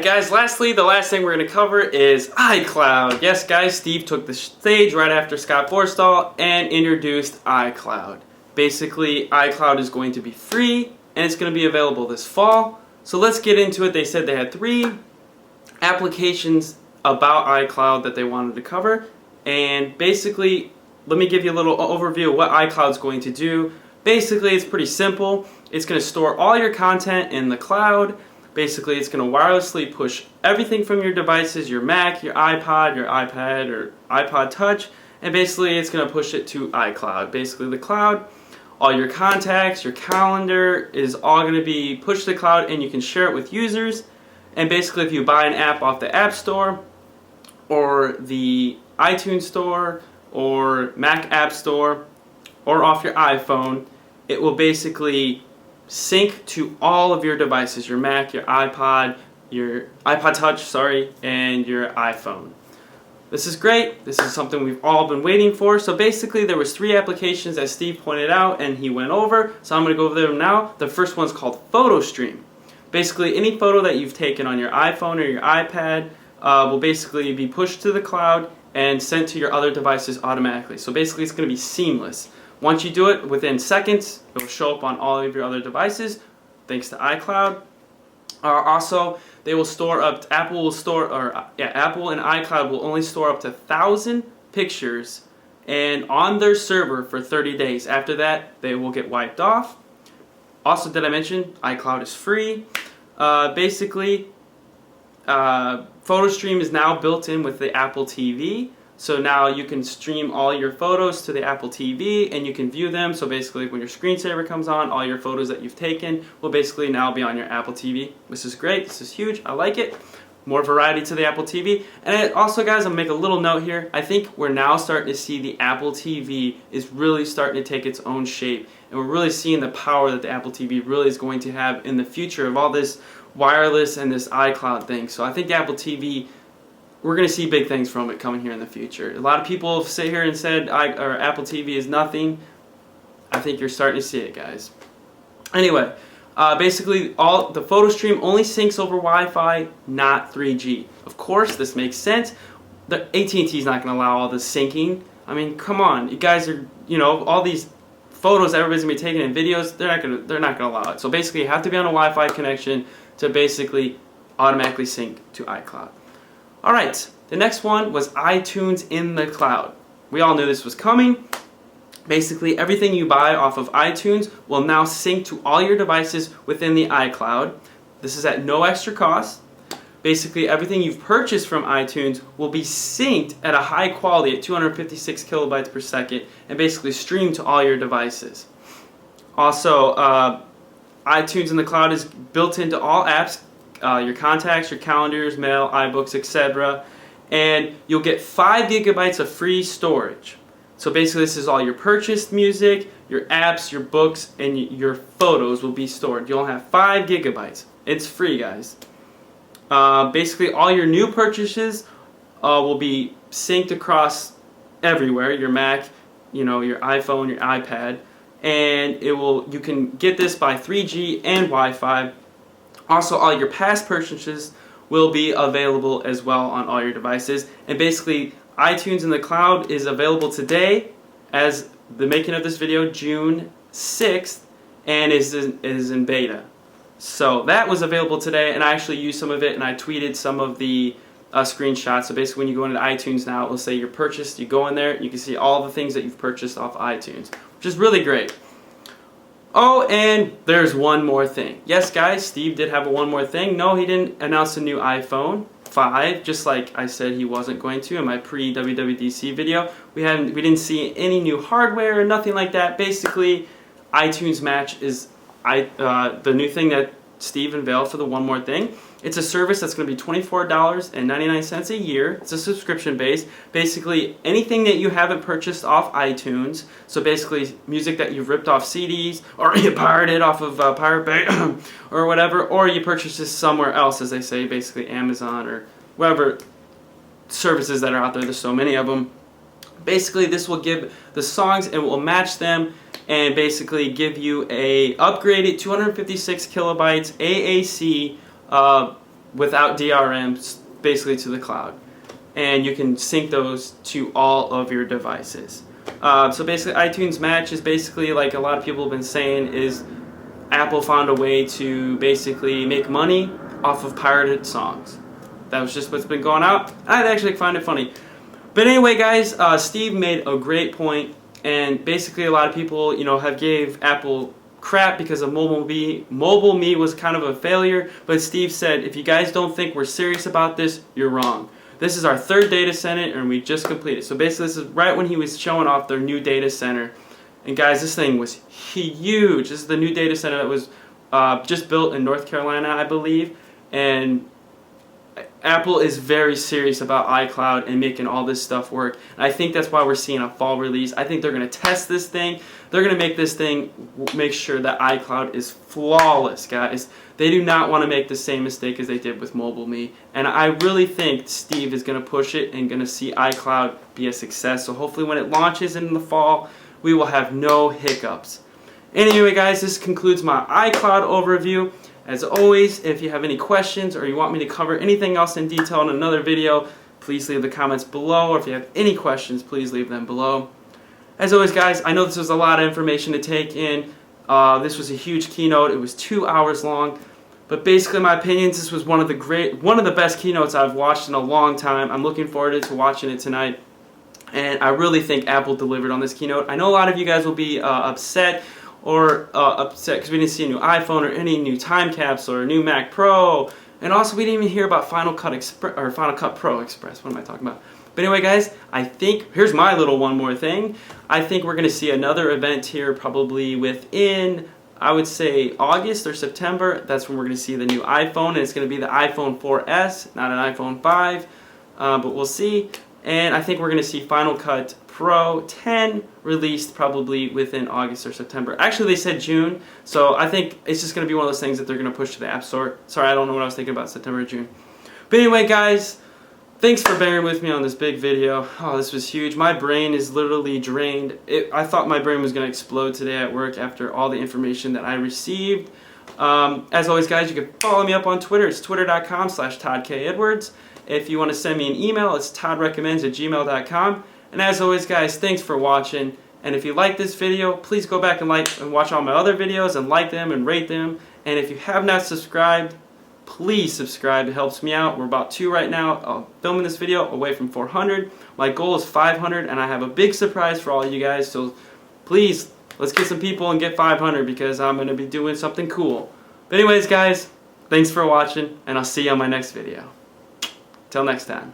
guys, lastly, the last thing we're going to cover is iCloud. Yes guys, Steve took the stage right after Scott Forstall and introduced iCloud. Basically, iCloud is going to be free and it's going to be available this fall. So let's get into it. They said they had 3 applications about iCloud that they wanted to cover. And basically, let me give you a little overview of what iCloud is going to do. Basically, it's pretty simple. It's going to store all your content in the cloud. Basically, it's going to wirelessly push everything from your devices, your Mac, your iPod, your iPad, or iPod Touch, and basically it's going to push it to iCloud. Basically, the cloud, all your contacts, your calendar is all going to be pushed to the cloud, and you can share it with users. And basically, if you buy an app off the App Store, or the iTunes Store, or Mac App Store, or off your iPhone, it will basically sync to all of your devices, your Mac, your iPod Touch, and your iPhone. This is great. This is something we've all been waiting for. So basically there was 3 applications that Steve pointed out and he went over. So I'm going to go over them now. The first one's called PhotoStream. Basically any photo that you've taken on your iPhone or your iPad will basically be pushed to the cloud and sent to your other devices automatically. So basically it's going to be seamless. Once you do it, within seconds, it will show up on all of your other devices, thanks to iCloud. Also, they will store up. Apple and iCloud will only store up to 1,000 pictures, and on their server for 30 days. After that, they will get wiped off. Also, did I mention iCloud is free? Basically, PhotoStream is now built in with the Apple TV. So now you can stream all your photos to the Apple TV and you can view them. So basically when your screensaver comes on, all your photos that you've taken will basically now be on your Apple TV. This is great. This is huge. I like it. More variety to the Apple TV. And also guys, I'm going to make a little note here. I think we're now starting to see the Apple TV is really starting to take its own shape. And we're really seeing the power that the Apple TV really is going to have in the future of all this wireless and this iCloud thing. So I think the Apple TV, we're going to see big things from it coming here in the future. A lot of people have sit here and said Apple TV is nothing. I think you're starting to see it, guys. Anyway, basically all the PhotoStream only syncs over Wi-Fi, not 3G. Of course, this makes sense. The AT&T is not going to allow all this syncing. I mean, come on, you guys are, all these photos everybody's going to be taking in videos, they're not going to allow it. So basically, you have to be on a Wi-Fi connection to basically automatically sync to iCloud. Alright, the next one was iTunes in the cloud. We all knew this was coming. Basically, everything you buy off of iTunes will now sync to all your devices within the iCloud. This is at no extra cost. Basically, everything you've purchased from iTunes will be synced at a high quality at 256 kilobytes per second and basically streamed to all your devices. Also, iTunes in the cloud is built into all apps. Your contacts, your calendars, mail, iBooks, etc. And you'll get 5 gigabytes of free storage. So basically this is all your purchased music, your apps, your books, and your photos will be stored. You'll have 5 gigabytes. It's free, guys. Basically all your new purchases will be synced across everywhere, your Mac, your iPhone, your iPad. And you can get this by 3G and Wi-Fi. Also, all your past purchases will be available as well on all your devices. And basically, iTunes in the cloud is available today as the making of this video, June 6th, and is in beta. So that was available today, and I actually used some of it, and I tweeted some of the screenshots. So basically, when you go into iTunes now, it will say your purchase. You go in there, you can see all the things that you've purchased off iTunes, which is really great. Oh, and there's one more thing. Yes, guys, Steve did have one more thing. No, he didn't announce a new iPhone 5, just like I said he wasn't going to in my pre-WWDC video. We didn't see any new hardware or nothing like that. Basically, iTunes Match is the new thing that Steve unveiled for the one more thing. It's a service that's going to be $24.99 a year. It's a subscription base. Basically, anything that you haven't purchased off iTunes, so basically music that you've ripped off CDs, or you pirated off of Pirate Bay, or whatever, or you purchased this somewhere else, as they say, basically Amazon or whatever services that are out there. There's so many of them. Basically, this will give the songs, and will match them, and basically give you a upgraded 256 kilobytes AAC without DRM, basically to the cloud. And you can sync those to all of your devices. So basically iTunes Match is basically, like a lot of people have been saying, is Apple found a way to basically make money off of pirated songs. That was just what's been going out. I actually find it funny. But anyway, guys, Steve made a great point, and basically a lot of people, have gave Apple crap because of Mobile Me. Mobile Me was kind of a failure, but Steve said, if you guys don't think we're serious about this, you're wrong. This is our 3rd data center, and we just completed. So basically, this is right when he was showing off their new data center. And guys, this thing was huge. This is the new data center that was just built in North Carolina, I believe. And Apple is very serious about iCloud and making all this stuff work. And I think that's why we're seeing a fall release. I think they're going to test this thing. They're going to make this thing, make sure that iCloud is flawless, guys. They do not want to make the same mistake as they did with Mobile Me. And I really think Steve is going to push it and going to see iCloud be a success. So hopefully when it launches in the fall, we will have no hiccups. Anyway, guys, this concludes my iCloud overview. As always, if you have any questions or you want me to cover anything else in detail in another video, please leave the comments below. Or if you have any questions, please leave them below. As always, guys, I know this was a lot of information to take in. This was a huge keynote. It was 2 hours long. But basically, in my opinions, this was one of the best keynotes I've watched in a long time. I'm looking forward to watching it tonight. And I really think Apple delivered on this keynote. I know a lot of you guys will be upset because we didn't see a new iPhone or any new time capsule or a new Mac Pro. And also, we didn't even hear about Final Cut Pro Express. What am I talking about? But anyway, guys, I think, here's my little one more thing. I think we're going to see another event here probably within, I would say, August or September. That's when we're going to see the new iPhone, and it's going to be the iPhone 4S, not an iPhone 5. But we'll see. And I think we're going to see Final Cut Pro 10 released probably within August or September. Actually, they said June, so I think it's just going to be one of those things that they're going to push to the App Store. Sorry, I don't know what I was thinking about September or June. But anyway, guys, thanks for bearing with me on this big video. Oh, this was huge. My brain is literally drained. I thought my brain was going to explode today at work after all the information that I received. As always, guys, you can follow me up on Twitter. It's twitter.com/ToddKEdwards. If you want to send me an email, it's toddrecommends@gmail.com. And as always, guys, thanks for watching. And if you like this video, please go back and watch all my other videos and like them and rate them. And if you have not subscribed, please subscribe. It helps me out. We're about 2 right now, filming this video, away from 400. My goal is 500, and I have a big surprise for all you guys. So please, let's get some people and get 500 because I'm going to be doing something cool. But anyways, guys, thanks for watching, and I'll see you on my next video. Till next time.